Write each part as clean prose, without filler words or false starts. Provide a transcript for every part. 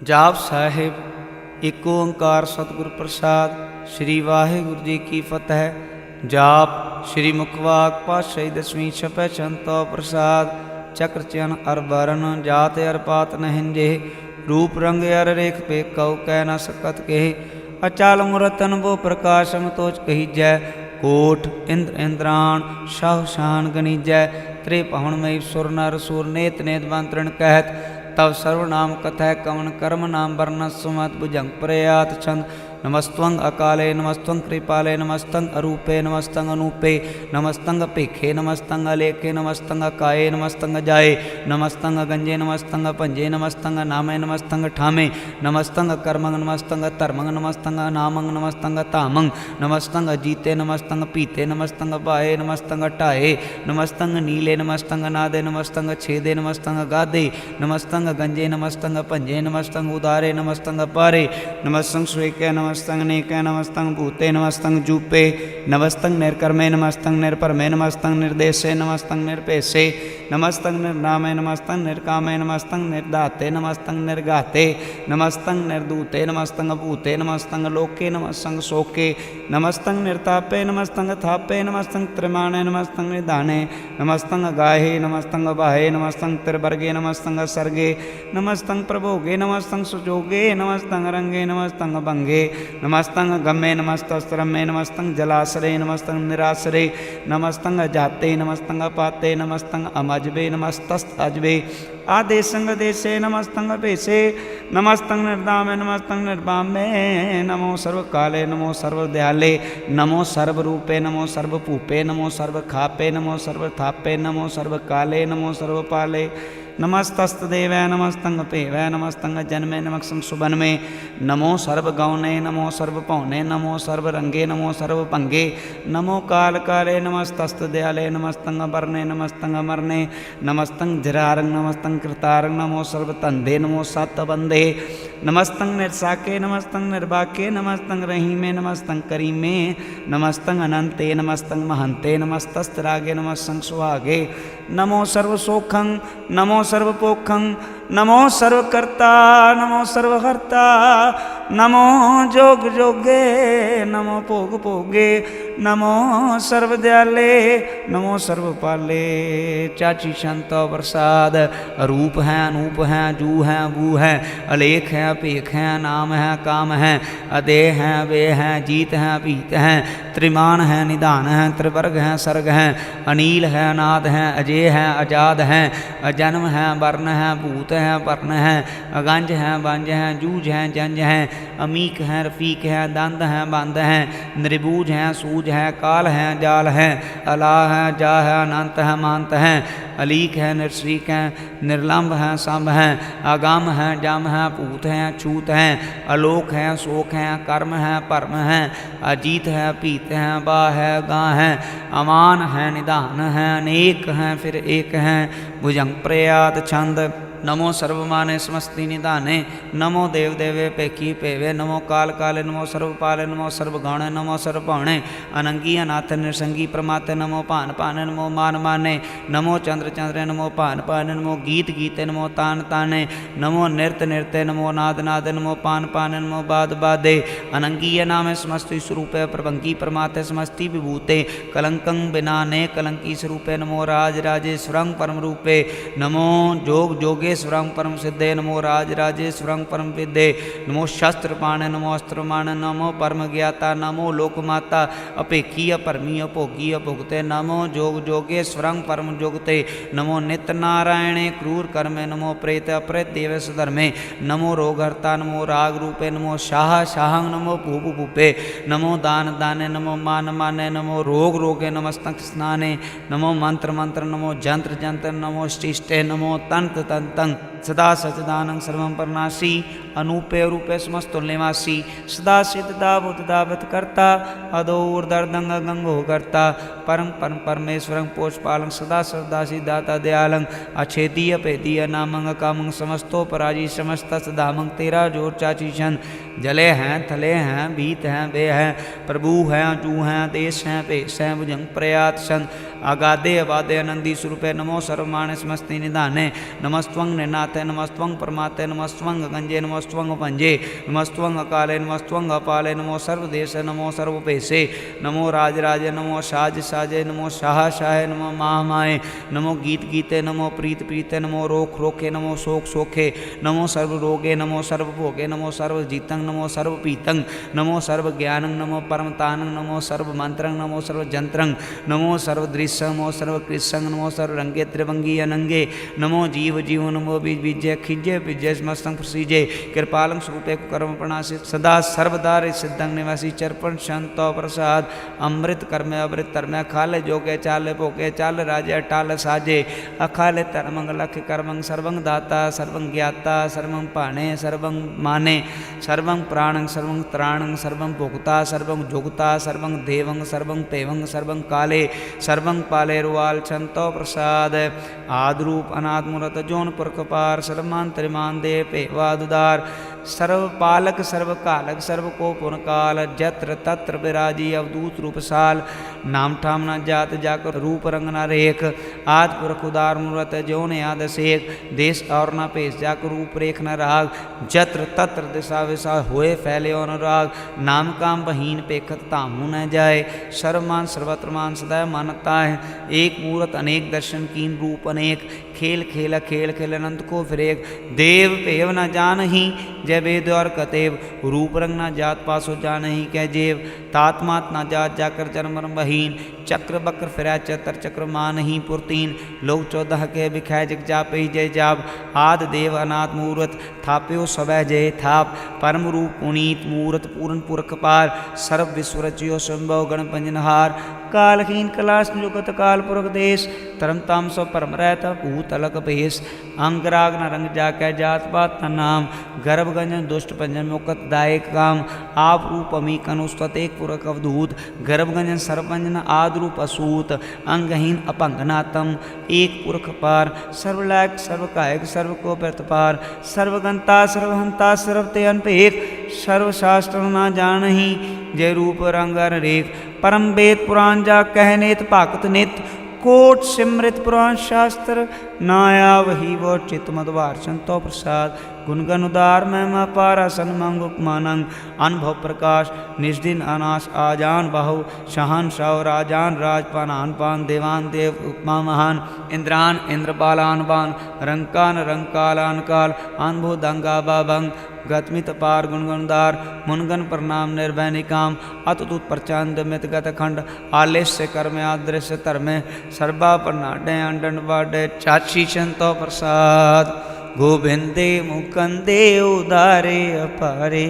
जाप साहिब। एक ओंकार सतगुर प्रसाद। श्री वाहिगुरु जी की फतह। जाप श्री मुखवाक पातशाही दसवीं छपै छंतो प्रसाद। चक्र चयन अर बरन जात अर पात न हिंजे। रूप रंग अर रेख पे कौ कै न सकत के। अचाल मूरतन वो प्रकाशम तोच कहीजै। कोट इंद्र इंद्राण शाह शान गणीजै। त्रिभुवन मई सुर नर सुर नेत नेत मंत्रण कहत। तव सर्वनाम कथय कवन कर्म नाम वर्ण सुमत भुजंग प्रयात छंद। नमस्तंग अकाले नमस्तंग कृपाले नमस्तंग अरूपे नमस्तंग अनूपे नमस्तंग पेखे नमस्तंग अलेखे नमस्तंग अकाये नमस्तंग जाए नमस्तंग गंजे नमस्तंग पंजे नमस्तंग नामे नमस्तंग ठामे नमस्तंग कर्मंग नमस्तंग धर्मंग नमस्तंग नामंग नमस्तंग तामंग नमस्तंग जीते नमस्तंग पीते नमस्तंग बाहे नमस्तंग टाए नमस्तंग नीले नमस्तंग नादे नमस्तंग छेदे नमस्तंग गादे नमस्तंग गंजे नमस्तंग पंजे नमस्तंग उदारे नमस्तंग पारे नमस्तंग स्वेके नमस्तंग नेके नमस्तंग भूते नमस्तंग जूपे नमस्तंग निर्कर्मे नमस्तंग निर्परमे नमस्तंग निर्देशे नमस्तंग निर्पेशे नमस्तंग निर्नामे नमस्तंग निर्कामे नमस्तंग निर्दाते नमस्तंग निर्गाते नमस्तंग निर्दूते नमस्तंग भूते नमस्तंग लोके नमस्तंग शोके नमस्तंग निर्तापे नमस्तंग थापे नमस्तंग त्रिमाणे नमस्तंग निधाने नमस्तंग गाहे नमस्तंग बाहे नमस्तंग त्रिवर्गे नमस्तंग सर्गे नमस्तंग प्रभोगे नमस्तंग सुजोगे नमस्तंग रंगे नमस्तंग भंगे नमस्तंग गम्मे नमस्तस्त्रमे नमस्तंग जलाश्रय नमस्तंग निराश्रय नमस्तंग जाते नमस्तंग पाते नमस्तंग अमजबे नमस्तस्त अजबे आदेशंग देशे नमस्तंग पेशे नमस्तंग निर्दामे नमस्तंग निर्वामे नमो सर्वकाले नमो सर्वदयाले नमो सर्वरूपे नमो सर्वपूपे नमो सर्वखापे नमो सर्वथापे नमो सर्वकाले नमो सर्वपाले नमस्तस्तदेवै नमस्तंग पेवै नमस्तंग जन्मे नमस्तंग सुबन्मे नमो सर्वगौने नमो सर्वपौने नमो सर्वरंगे नमो सर्वभंगे नमो काल काले नमस्तस्तदयाले नमस्तंग वर्णे नमस्तंग मरणे नमस्तंग जरारंग नमस्तंग कृतारंग नमो सर्वतंदे नमो सतबंदे नमस्तंग निर्साके नमस्तंग निर्बाके नमस्तंग रहीमे नमस्तंग करीमे नमस्तंग अनंते नमस्तंग महंते नमस्तस्तरागे नमस्तंग सुहागे नमो सर्वसोखं नमो सर्वपोखं नमो सर्वकर्ता नमो सर्वहर्ता नमो जोग जोगे नमो भोग भोगे नमो सर्वदयाले नमो सर्वपाले। चाची शांतो प्रसाद। रूप है अनूप है जू है बू है अलेख है अपेख है नाम है काम है अदेह है वे हैं जीत हैं पीत हैं त्रिमान है निधान है त्रिवर्ग है सर्ग है अनील है अनाद है अजय है आजाद है अजन्म है वर्ण है भूत है वर्ण है अगंज है बंज है जूझ है जंज है अमीक है रफीक है दंद है बंद है निर्बूझ है सूझ है काल है जाल है अला है जा है अनंत है मांत है अलीक है निर्श्रीक है निर्लंब है संभ है आगम है जम है भूत है छूत है अलोक है शोक है कर्म है परम है अजीत है पीत है बा है गा है अमान है निधान है अनेक है फिर एक है भुजंग प्रयात छंद। नमो सर्वमाने समस्ति निधाने नमो देव देवे पेखी पेवे नमो काल काले नमो सर्वपाले नमो सर्वगौणे नमो सर्वभौणे अनंगी अनाथ निसंगी प्रमाते नमो पान पाने नमो मान माने नमो चंद्र चंद्रे नमो पान पाने नमो गीत गीते नमो तान ताने नमो नृत्य नृत्य नमो नाद नादे नमो पान पाने नमो बाद बादे अनंगीय नामे समस्ति स्वरूपे प्रभंगी प्रमाते समस्ति विभूते कलंकं बिनाने कलंकी स्वरूपे नमो राज राजेश्वरं परम रूपे नमो जोग जोगे स्वरं परम सिद्धे नमो राज राजेश्वरं परम विद्ये नमो शस्त्र पाणे नमो अस्त्र माणे नमो परम ज्ञाता नमो लोकमाता अपेखी अपरमी अभोगी अभुगते नमो जोग जोगेश्वरं परम जोगते नमो नित्य नारायणे क्रूर कर्मे नमो प्रेत अप्रेत देव सुधर्मे नमो रोगहर्ता नमो राग रूपे नमो शाह शाहं नमो भूप भूपे नमो दान दाने नमो मान माने नमो रोग रोगे नमस्तक स्नाने नमो मंत्र मंत्र नमो जंत्र जंत्र नमो शिष्टे नमो तंत्र तंत्र सदा सचिदानंद सर्वं परनासी अनूपे रूपे समस्तुल्यवासी सदा सिद्धदा बुद्धदावत करता अदोर दर्दंग गंगो करता परम परम परमेश्वरं पोषपालं सदा सदासी दाता दयालं अछेदीय पेदीय नामंग कामंग समस्तो पराजी समस्त सदामंग तेरा जोर चाची शन जले हैं थले हैं भीत हैं वे हैं प्रभु हैं जू हैं देश हैं पेश हैं भुजंग प्रयात शन आगादे अबादे आनंदी स्वरूपे नमो सर्वमाने समस्ति निधाने नमस्त्वं निनाद नाथे नमस्तवं परमाते नमस्तवं गंजे नमस्तवं पंजे नमस्तवं अकाले नमस्तवं अपाले नमो सर्वदेशे नमो सर्वपेशे नमो राजराजे नमो साज साजे नमो शाह शाहे नमो माह माहे नमो गीत गीते नमो प्रीत प्रीते नमो रोख रोखे नमो शोक शोखे नमो सर्व रोगे नमो सर्व भोगे नमो सर्व जीतं नमो सर्व पीतं नमो सर्व ज्ञानं नमो परमतानं नमो सर्व मंत्रं नमो सर्व जंत्रं नमो सर्व दृश्यं नमो सर्व कृष्णं नमो सर्व रंगे त्रिभंगी अनंगे नमो जीव जीव नमो बीज बीजे खिजे बीजे मस्तंग प्रसीजे कृपालं स्वरूपे कर्म प्रणासी सदा सर्वदा सिद्धं निवासी चर्पण शांतो प्रसाद अमृत कर्मे अमृत तरमे खाले जोगे चाले भोगे चाल राजे टाल साजे अखाले तरमंग लख कर्मं सर्वं दाता सर्वं ज्ञाता सर्वं पाणे सर्वं माने सर्वं प्राणं सर्वं त्राणं सर्वं भोक्ता सर्वं जोगता सर्वं देवं सर्वं तेवं सर्वं काले सर्वं पाले रुवाल छंतो प्रसाद आद्रूप अनाद मूरत जोन पुरखपार सर्वमान त्रिमान दे पेवादुदार सर्व पालक सर्व कालक सर्व को पुनकाल जत्र तत्र विराजी अवधूत रूपसाल नाम ठाम न जात जाकर रूप रंग न रेख आद पुरख उदार मूरत जोन याद शेख देश और न पेश जाकर रूप रेख न राग जत्र तत्र दिशा विशा होए फैले अनुराग नाम काम बहीन पेखत तामू न जाए सर्वमान सर्वत्रमान सदा मानता है एक मूरत अनेक दर्शन कीन रूप अनेक खेल खेला खेल खेल अनंत को फिरेक देव पेव न जान ही जय वेद और कतेव रूप रंग न जात पासो जान ही कह जेव तात्मात न जात जाकर जन्म बहीन चक्र बक्र फिरा चतर चक्र मान ही पुरतीन लोग 14 के बिखाय जग जाप ही जय जाप आद देव अनाथ मूर्त थाप्यो सवै जय थाप परम रूप पुनीत मूर्त पूर्ण पुरख पार सर्व विश्व रचियो संभव गण पंजनहार कालहीन कलाश जुगत काल पुरख देश तरम ताम सो परम रहता भूत अलग पेश अंगराग न रंग जाकै जात पात न नाम गर्भ गंजन दुष्ट पंजन मुकत दायक काम आप रूप अमी कनुस्तत एक पुरख अवधूत गर्भ गंजन सर्वपंजन आद रूप असूत अंगहीन अपंगनातम एक पुरख पार सर्वलायक सर्वकायक सर्व को प्रतिपार सर्वगंता सर्वहंता सर्वते अनपेक सर्वशास्त्र न जानही जय रूप रंग रेख परम वेद पुराण जा कहनेत पाकत नित कोट सिमृत पुराण शास्त्र नाया वही वो चित्त मधवार संतो प्रसाद गुणगन उदार महिमा पारा सन्मंग उपमानंग अनुभव प्रकाश निष्दिन अनाश आजान बाहु शहन शाह राजान राजपान पान देवान देव उपमा महान इंद्रान इंद्रपालान बान रंकान रंकालान काल अनुभव दंगा बाबंग गतमित पार गुणगुणदार मुनगन प्रणाम निर्भय निकाम अतुत प्रचंड मित गत खंड आलेस्य कर्म आदृश्य धर्म सर्वा प्रनाडे अंडन बाडे चाची संतो प्रसाद गोविंदे मुकंदे उदारे अपारे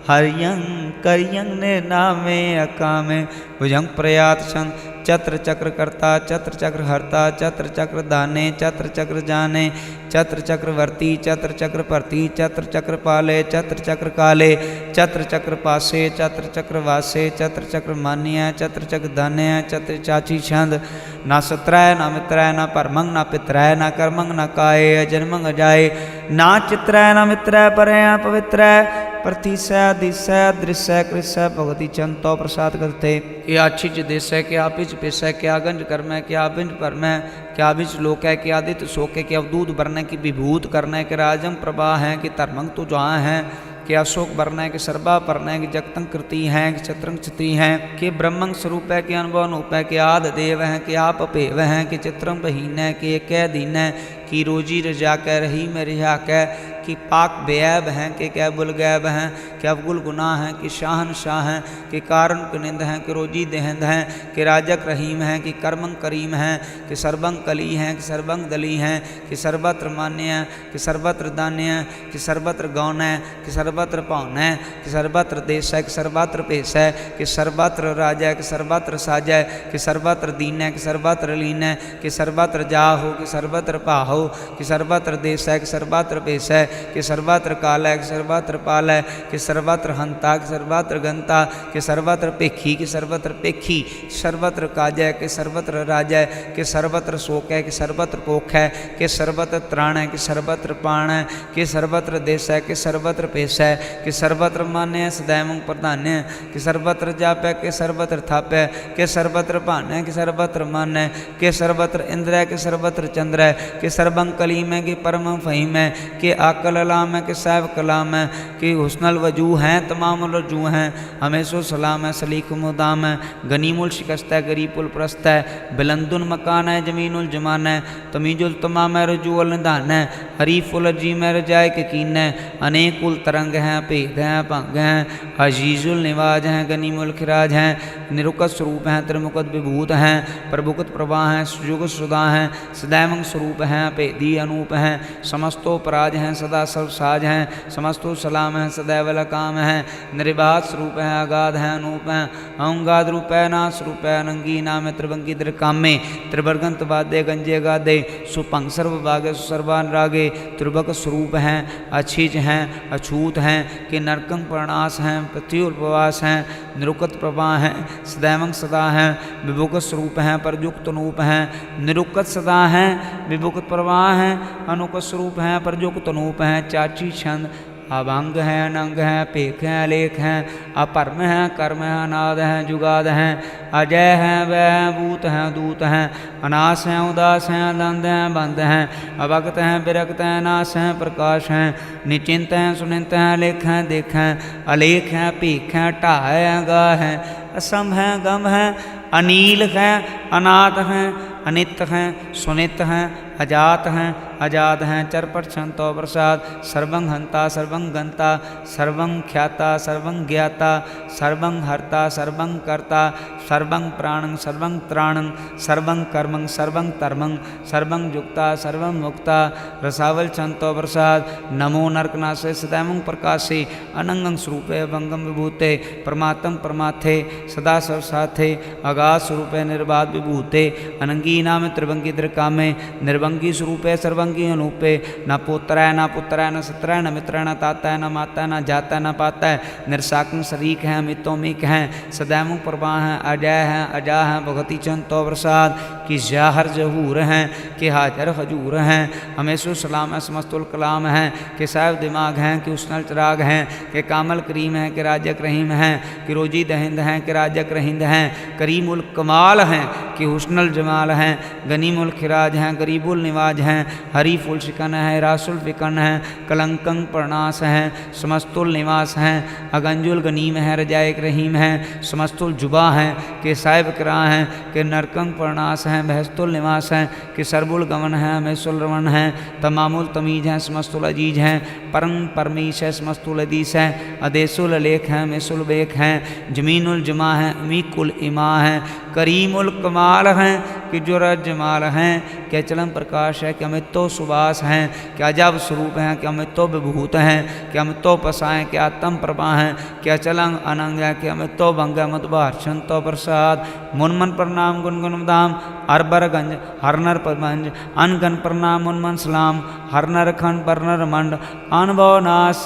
हरियं करियं नामे अकामे भुजंग प्रयात सन चत्र चक्र कर्ता चत्र चक्र हरता चत्र चक्र दाने चत्र चक्र जाने चत्र चक्र वर्ती चत्र चक्र परती चत्र चक्र पाले चत्र चक्र काले चत्र चक्र पासे चत्र चक्र वासे चत्र चक्र मान्य चत्र चक्र धान्य चत्र चाची छंद ना सत्राय ना मित्राय ना परमंग ना पित्राय ना कर्मंग ना काय जन्मंग जाए ना चित्राय ना मित्राय परय पवित्राय प्रतिशय दिशय दृश्य कृष्य भगवती चंतो प्रसाद करते क्या छिज देश है क्या पिच पेश है क्या गंज कर्म है क्या बिंज परम है क्या बिच लोक है क्या आदित्य शोक है क्या अवधूत वर्ण है कि विभूत करना है कि राजम प्रभा है कि धर्मंग तो जहाँ है कि अशोक वर्ण है कि सर्वा पर्ण है कि जगतंग कृति हैं कि चत्रंग चित्री हैं कि ब्रह्मंग स्वरूप है कि अनुभव अनुप है कि आद देव हैं कि आप अपेव हैं कि चित्रम बहीन है कि एक दीन है कि रोजी रजा कह रही में रिहा कह कि पाक बेऐब हैं कि क्या बुलगैब हैं कि अवगुल गुनाह हैं कि शाहन शाह हैं कि कारण कुनिंद हैं कि रोजी देहंद हैं कि राजक रहीम हैं कि कर्मंग करीम हैं कि सर्वंग कली हैं कि सर्वंग दली हैं कि सर्वत्र मान्य हैं कि सर्वत्र दान्य हैं कि सर्वत्र गौन है कि सर्वत्र पौन है कि सर्वत्र देश है कि सर्वत्र पेश है कि सर्वत्र राजा है कि सर्वत्र साजा है कि सर्वत्र दीन है कि सर्वत्र लीन है कि सर्वत्र जा हो कि सर्वत्र पाहो कि सर्वत्र देश है कि सर्वत्र पेश है कि सर्वत्र काल है कि सर्वत्र पाल है कि सर्वत्र हंता कि सर्वत्र गंता कि सर्वत्र पेखी कि सर्वत्र पेखी सर्वत्र काज है कि सर्वत्र राजा है कि सर्वत्र शोक है कि सर्वत्र पोख है कि सर्वत्र त्राण है कि सर्वत्र पाण है कि सर्वत्र देश है कि सर्वत्र पेश है कि सर्वत्र मान्य है सदैव प्रधान्य है कि सर्वत्र जाप है कि सर्वत्र थाप है कि सर्वत्र भान है कि सर्वत्र मन है कि सर्वत्र इंद्र है कि सर्वत्र चंद्र है कि सरबं कली में कि परम फ़हीम है कि आकल अलाम है कि सैब कलाम है कि हुस्नल वजू हैं तमाम रजू हैं हमेशो सलाम है सलीक मुदाम है गनीमुल शिकस्त है गरीबुल प्रस्त है बुलंदुल मकान है जमीनुल जमान है तमीजुल तमाम है रजूल निधान है हरीफुल अजीम है रजाए के कीन है अनेकुल तरंग हैं भेद हैं भंग हैं अजीजुल निवाज हैं गनीमुल खिराज हैं निरुकत स्वरूप हैं त्रिमुकत विभूत हैं प्रभुकत प्रवाह हैं सुजुगत सुधा हैं सदैवंग स्वरूप हैं भेदी अनूप हैं समस्तो पराज हैं सदा सर्वसाज हैं समस्तो सलाम हैं सदैव लकाम हैं निर्बाध स्वरूप हैं अगाध हैं अनूप हैं अहंगाद रूप है नाश रूप है अनंगी नाम त्रिभंगी त्रिकामे त्रिवर्गंत वाद्य गंजे गादे सुपंग सर्व भागे सुसर्वान रागे त्रिभक स्वरूप हैं अछीज हैं अछूत हैं कि नरकंग प्रणास हैं पृथ्वी उपवास हैं निरुकत प्रभा हैं सदैवंग सदा हैं विभुकत स्वरूप हैं परयुक्त अनूप हैं निरुकत सदा हैं विभुकत प्रवाह हैं अनुकत स्वरूप हैं परयुक्त अनूप हैं चाची छंद अभंग हैं अनंग हैं पेख हैं अलेख हैं अपरम हैं कर्म हैं अनाद हैं जुगाद हैं अजय हैं वह हैं भूत हैं दूत हैं अनास हैं उदास हैं दंद हैं बंद हैं अभक्त हैं विरक्त हैं नाश हैं प्रकाश हैं निचिंत हैं सुनिंत हैं लेख हैं देख हैं अलेख हैं पीख हैं ढाह हैं गाह हैं असम हैं गम हैं अनील हैं अनाथ हैं अनित हैं सुनित हैं अजात हैं अजात हैं चरपट छंतो प्रसाद सर्वं हंता सर्वं गंता सर्वं ख्याता सर्वं ज्ञाता सर्वं हर्ता सर्वं कर्ता सर्वं प्राणं सर्वं त्राणं सर्वं कर्मं सर्वं धर्मं सर्वं युक्ता सर्वं मुक्ता रसावल छंतो प्रसाद नमो नरकनाशे सदैवं प्रकाशे अनंगं स्वरूपे भंगम विभूते परमात्म परमाथे सदा सर्वसाथे आगाध स्वरूपे निर्बाध विभूते अनंगी नाम त्रिभंगी त्रिकामे निर्भंगी स्वरूपे सर्वंगी अनूपे न पुत्र है न पुत्र है न सत्र है न मित्र है न ताता है न माता है न जाता है न पाता है निरसाकं शरीक हैं मितोमिक हैं सदैवं प्रभा हैं अजय हैं अजा हैं भगवती चंतो प्रसाद कि जाहर जहूर हैं कि हाजर हजूर हैं हमेशो सलाम है समस्तुल कलाम हैं कि साहिब दिमाग हैं कि उसनल चिराग हैं कि कामल करीम हैं कि राजक रहीम हैं कि रोजी दहिंद हैं कि राजक रहिंद हैं करीमुल कमाल हैं कि हुस्नल जमाल हैं गनीमुल खिराज हैं गरीबुल निवाज हैं हरीफुल शिकन है रासुल फिकन है कलंकंग प्रणास हैं समस्तुल निवास हैं अगंजुल गनीम है रजायक रहीम हैं समस्तुल जुबा हैं कि साहिब करा हैं कि नरकंग प्रणास हैं बहस्तुल निवास हैं कि सरबुल गमन है मैसुल रमन हैं तमामुल तमीज हैं समस्तुल अजीज हैं परम परमीश है समस्तुल अदीस हैं अदेसुल अलेख हैं मैसुल बेख हैं जमीनुल जमा हैं अमीकुल इमा हैं करीमुल कमाल हैं कि जुरज जमाल हैं कि अचलम प्रकाश है कि अमितो सुबास हैं कि अजब स्वरूप हैं कि अमितो विभूत हैं कि अमितो पसा हैं कि आत्म प्रभा हैं कि अचलंग अनंग है कि अमितो भंग मधुभार छंतो प्रसाद मुनमन प्रणाम गुनगुन धाम अरबर गंज हरनर प्रभंज अनगन प्रणाम मुनमन सलाम हरनर खंड बरनर मंड अनुभव नाश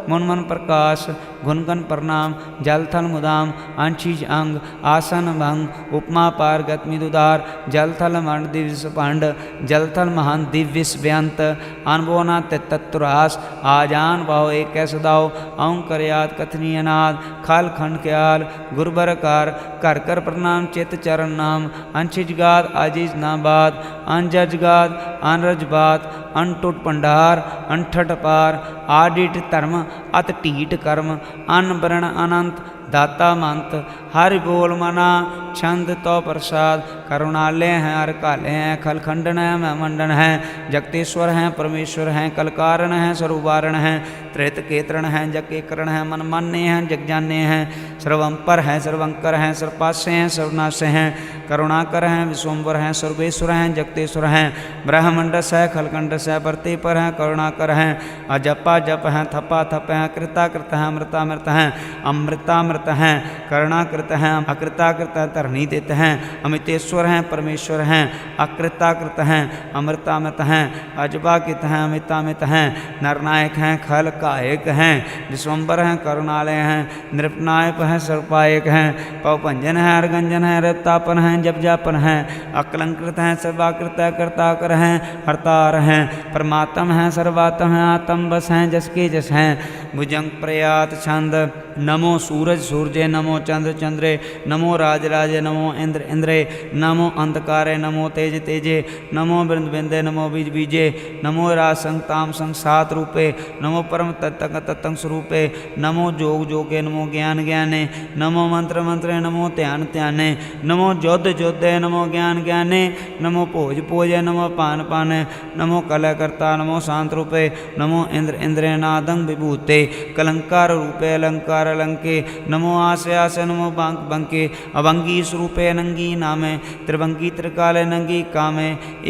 मुनमन प्रकाश गुनगन प्रणाम जलथल मुदाम अंशीज अंग आसन भंग उपमा पार गतमिदुदार जलथल मंड दिव्य पंड जलथल महान दिव्य व्यंत अनबोना तत्तुरास आजान भाव एक सदाओ अंकर याद कथनी अनाद खाल खंड क्याल गुरबरकार कर कर प्रणाम चित चरण नाम अंशिज गाद आजीज नाबाद अनजज गाद अनरज बात अनटुट पंडार अनठट पार आडिट धर्म अत ढीट कर्म अन बरण अनंत दाता मंत हरि बोल मना छंद तो प्रसाद करुणालय हैं हर काले हैं खल खंडन है मैं मंडन है जगतेश्वर हैं परमेश्वर हैं कलकारण हैं स्वरूपारण हैं त्रेत केतरण हैं जग केकरण हैं मन मान्य हैं जग जाने हैं सर्वंपर हैं सर्वंकर हैं सर्वपास्य हैं सर्वनाश हैं करुणाकर हैं विश्वम्बर हैं सर्वेश्वर हैं जगतेश्वर हैं ब्रह्मंडस है खलखंडस है परतेपर हैं करुणाकर हैं अजपा जप हैं थपा थप हैं कृताकृत हैं अमृतामृत हैं अमृतामृत हैं करुणाकृत हैं अकृताकृत धरणी देते हैं अमितेश्वर हैं परमेश्वर हैं अकृताकृत हैं अमृतामृत हैं अजबाकित हैं अमितामित हैं नरनायक हैं खल कायक हैं विश्वम्बर हैं करुणालय हैं नृपनायक हैं सर्वपायक हैं पवभंजन हैं अर्गंजन हैं रतापन हैं जप जापन हैं अकलंकृत हैं सर्वाकृत कर्ताकर हैं हरतार हैं परमात्म हैं सर्वात्म हैं आत्म बस हैं जस के जस हैं भुजंग प्रयात छंद नमो सूरज सूर्ये नमो चंद्र चंद्रे नमो राज राजे नमो इंद्र इंद्रे नमो अंधकारे नमो तेज तेजे नमो बिंद बिंदे नमो बीज बीजे नमो राज संग ताम संग सात रूपे नमो परम तत्तंग तत्तंग स्वरूपे नमो जोग जोगे नमो ज्ञान ज्ञाने नमो मंत्र मंत्रे नमो ध्यान ध्याने नमो जोध जोधे नमो ज्ञान ज्ञाने नमो भोज भोजे नमो पान पाने नमो कलयकर्ता नमो शांत रूपे नमो इंद्र इंद्रे नादंग विभूते कलंकार रूपे अलंकार अलंके नमो आसे आसे नमो बांक बंके अभंगी स्वरूपे नंगी नामे त्रिभंगी त्रिकाले नंगी कामे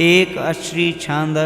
एक अश्री छंद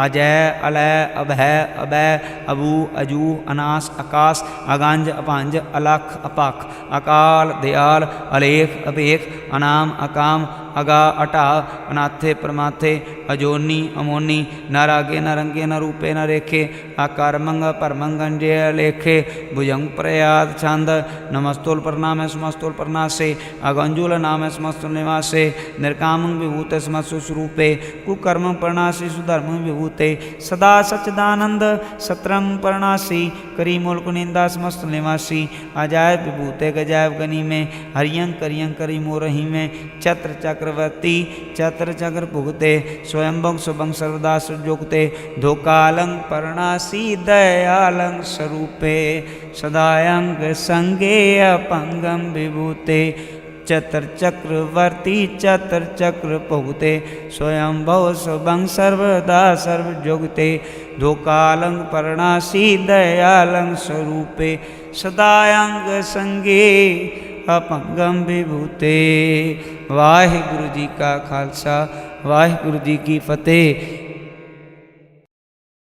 अजय अलय अभय अभय अबू अजू अनास आकाश अगांज अपांज अलख अपख अकाल दयाल अलेख अभेख अनाम अकाम अगा अटा अनाथे परमाथे अजोनी अमोनी न रागे न रंगे न रूपे न रेखे आकारमंग परमंगंजे लेखे भुजंग प्रयाद छंद नमस्तुल प्रणाम समस्तुल प्रणासे अगंजुल नाम समस्तुल निवासे निर्कामं विभूते समस्तु स्वरूपे कुकर्म प्रणासी सुधर्म विभूते सदा सच्चिदानंद सत्रम प्रणासी करी मुल्क निंदा समस्त निवासी अजायब विभूते गजायब गनी में हरियं करियं करी मोरही में छत्र चक्रवर्ती छत्र चक्र भुगते स्वयंभंग सुभंग सर्वदा सुजुगते धोकालंग परणासी दयालंग स्वरूपे सदायंग संगे अपंगम विभूते चतर चक्रवर्ती चतर चक्र भुगते स्वयं भव सुभंग सर्वदा सर्वजुगते धोकालंग परणासी दयालंग स्वरूपे सदायंग संगे अपंगम विभूते। वाहिगुरु जी का खालसा वाहिगुरु जी की फतेह।